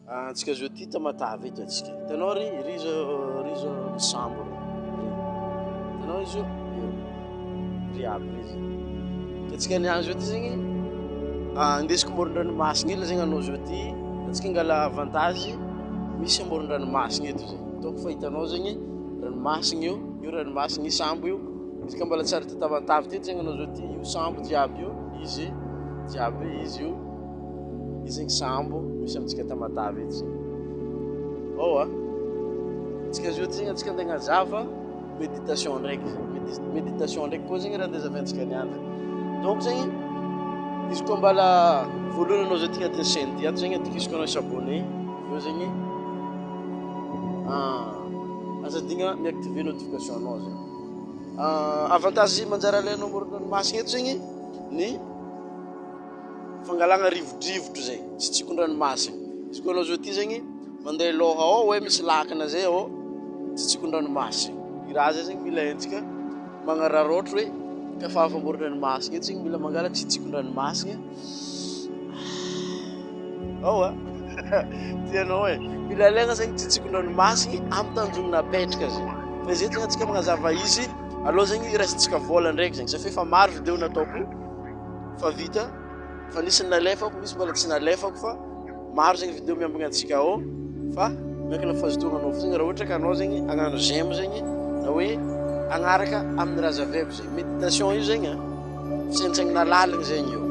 Antsika zao ty tamatavy eto atsika. Hitanao ry zao sambo ry. Hitanao izy io? Ry aby izy. Atsika niany zao ty zegny indesiko amoron-dranomasina ela zegny anao zao ty. Atsika angala avantage misy amoron-dranomasina eto zegny. Donc fa hitanao zegny ranomasina io ranomasina io sambo io. Izy ka mbola tsara tatavatavy teto zegny anao zao ty io sambo jiaby io izy jiaby izy io. Izy zegny sambo misy amintsika tamatavy eto zegny. Atsika zao ty zegny atsika andeha hagnazava méditation ndraiky. Méditation ndraiky koa zegny raha andeha zavaintsika niandry. Donc zegny izy koa mbala voalohany anao zao ty agnatin'ny chaîne ty ato zegny atokisiko anao s'abonner. Io zegny azadigna miactiver notification anao zegny. Avantage manjary alainao amoron-dranomasina eto zegny ny fangalagna rivodrivotro zay tsy tsikondranomasina. Izy koa anao zao ty zegny mandeha loha ao hoe misy lakana zay ao tsy tsikondranomasina. I raha zay zegny mila haintsika magnararaotro hoe ka fa avy amoron-dranomasina eto zegny mila mangala tsy tsikondranomasina. Tianao e mila alaigna zegny tsy tsikondranomasina amin'ny tanjogna napetraka zegny. Fa izy eto zegny atsika magnazava izy aloha zegny iraisintsika vola ndraiky zegny satria fa maro video nataoko fa vita fa nisy nalefako misy mbola tsy nalefako fa maro zegny video miambigna antsika ao fa miankina fahazotoagna anao zegny raha ohatra ka anao zegny agnano j'aime zegny na hoe agnaraka amin'ny raha zaveko zegny. Méditation io zegny fisaintsaigna lalina zegny io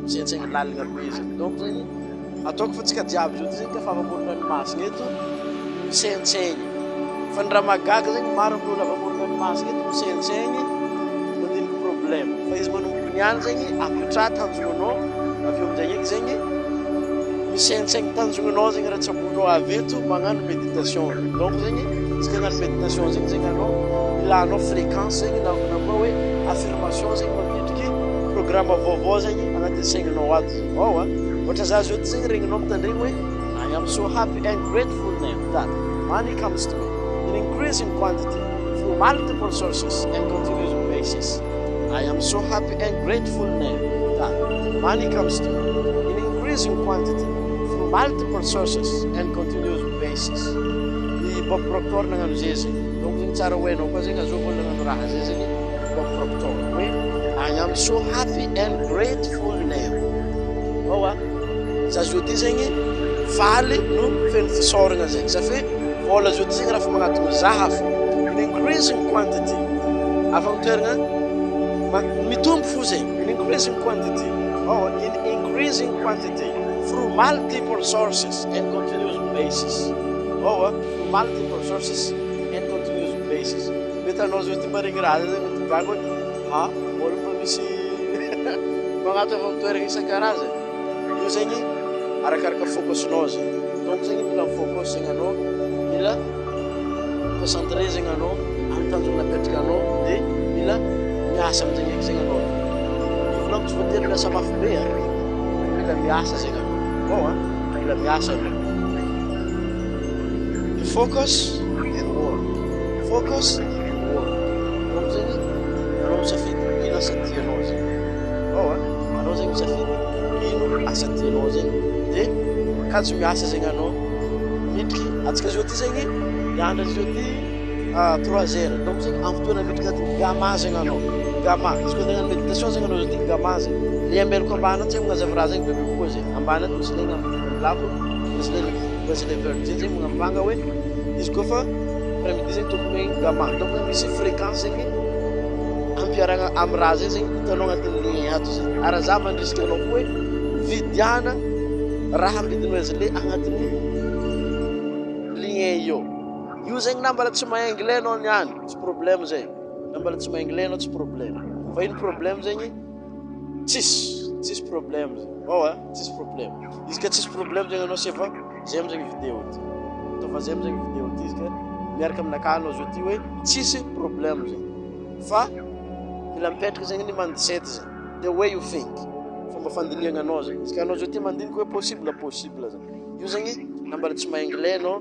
fisaintsaigna lalina be zegny. Donc zegny ataoko fa tsika jiaby zao ty zegny ka fa avy amoron-dranomasina eto misaintsaigny fa ny raha mahagaga zegny maro amin'olo avy amoron-dranomasina eto misaintsaigny mandiniky problème fa izy manomboky niany zegny apitraha tanjognanao avy eo amin'izay eky zegny misaintsaigny tanjognanao zegny raha tsy ambonao avy eto magnano méditation. Donc zegny izy agnano méditation zegny zegny anao ilanao fréquence zegny na koa hoe affirmation zegny mampidriky programme vaovao zegny agnatin'ny saigninao ato. Ohatra za zao ty zegny regninao mitandregny hoe I am so happy and grateful now that money comes to me in increasing quantity through multiple sources and continuous basis. I am so happy and grateful now that money comes to me in increasing quantity through multiple sources and continuous basis. Ny Bob Proctor nagnano zay zegny. Donc zegny tsara hoenao koa zegny azo vola nagnano raha zay zegny Bob Proctor hoe I am so happy and grateful now. Za zao ty zegny faly no feno fisoragna zegny satria vola zao ty zegny raha fa magnatony zaha fo in increasing quantity avy amin'ny toeragna mitombo fo zegny in increasing quantity in increasing quantity through multiple sources and continuous basis. Through multiple sources and continuous basis. Mety anao zao ty maregny raha zay zegny migaga hoe vola fa misy magnato avy amin'ny toeragna isan-karazany. Io zegny arakaraka focusinao zegny. Donc zegny mila focus zegny anao mila concentré zegny anao amin'ny tanjogna napetraka anao dia mila miasa amin'izegny eky zegny anao. Ivolagno tsy voatery miasa mafy be mila miasa zegny anao. Mila miasa anao. Focus and work. Focus and work. Donc zegny anao misafidy ino asa tianao zegny. Anao zegny misafidy ino asa tianao zegny dia kajo miasa zegny anao midriky atsika zao ty zegny miandra zao ty 3 heures. Donc zegny amin'ny fotoana midriky agnatin'ny gama zegny anao gama izy koa andeha hagnano méditation zegny anao zao ty gama zegny le ambelako ambany ato zegny magnazava raha zegny bebe kokoa zegny ambany ato misy legna lako misy legna misy le vert zegny magnambanga hoe izy koa fa après-midi zegny tokony hoe gama. Donc misy fréquence zegny ampiaragna amin'ny raha zay zegny hitanao agnatin'ny ligny ato zegny ara za mandrisika anao koa hoe vidiana raha ambidinao izy le agnatin'ny ligny io zegny na mbala tsy mahay anglais anao niany tsy problème zegny na mbala tsy mahay anglais anao tsy problème fa ino problème zegny tsisy problème zegny tsisy problème izy ka tsisy problème zegny anao sefa j'aime zegny vidéo ty ataova j'aime zegny vidéo ty izy ka miaraka aminaka anao zao ty hoe tsisy problème zegny fa mila mipetraka zegny ny mindset zegny the way you think fomba fandiniagna anao zegny izy ka anao zao ty mandiniky hoe possible zegny io zegny na mbala tsy mahay anglais anao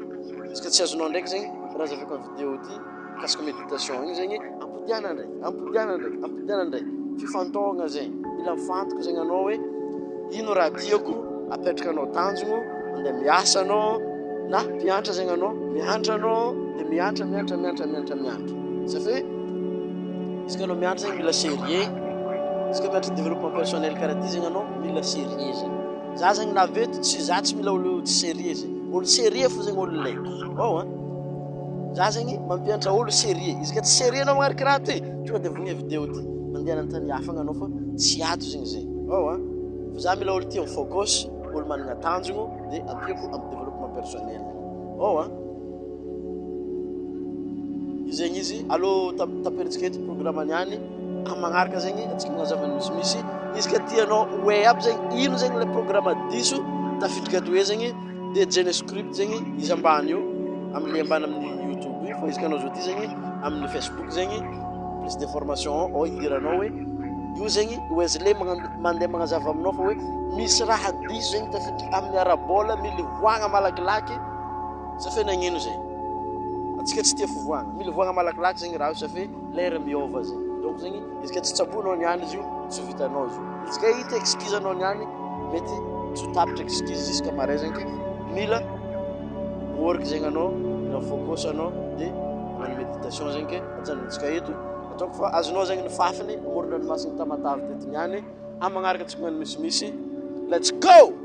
izy ka tsy azonao ndraiky zegny raha zaveko amin'ny vidéo ty kasika méditation igny zegny ampidiana ndraiky fifantohagna zegny mila mifantoko zegny anao hoe ino raha tiako apetraka anao tanjogno mandeha miasa anao na mpianatra zegny anao, mianatra anao dia mianatra. Safe izy ka anao mianatra zegny mila sérieux, izy ka mianatra développement personnel karaha ty zegny anao mila sérieux zegny. Za zegny naveto tsy mila olo tsy sérieux zegny, olo sérieux fo zegny olo laiko. Za zegny mampianatra olo sérieux, izy ka tsy sérieux anao magnaraka raha ty tonga dia vognia vidéo ty mandeha anantany hafagna anao fa tsy ato zegny zay. Fa za mila olo tia mifocus, olo managna tanjogno dia ampiako amin'ny développement personnel. Zegny izy allo taperitsika eto programme niany magnaraka zegny atsika magnazava misimisy izy ka tianao hoe aby zegny ino zegny le programme diso tafiditra ato hoe zegny dia jene script zegny izy ambany io amin'ny ambany amin'ny YouTube io fa izy ka anao zao ty zegny amin'ny Facebook zegny plus d'information idiranao hoe io zegny oezle mandeha magnazava aminao fa hoe misy raha diso zegny tafiditra amin'ny arabola mila voagna malakilaky safe nagnino zegny atsika tsy tia fivoagna mila voagna malakilaky zegny raha io safe lera miova zegny. Donc zegny izy ka tsy tsabonao niany izy io tsy vitanao izy io, izy ka hita excuse anao niany mety tsy tapitra excuse jusqu'à marais zegny mila work zegny anao mila focus anao dia magnano méditation zegny ke ajanontsika eto ataoko fa azonao zegny ny fafiny morona ny masiny tamatavy teto niany amin'ny magnaraka atsika magnano misimisy. Let's go!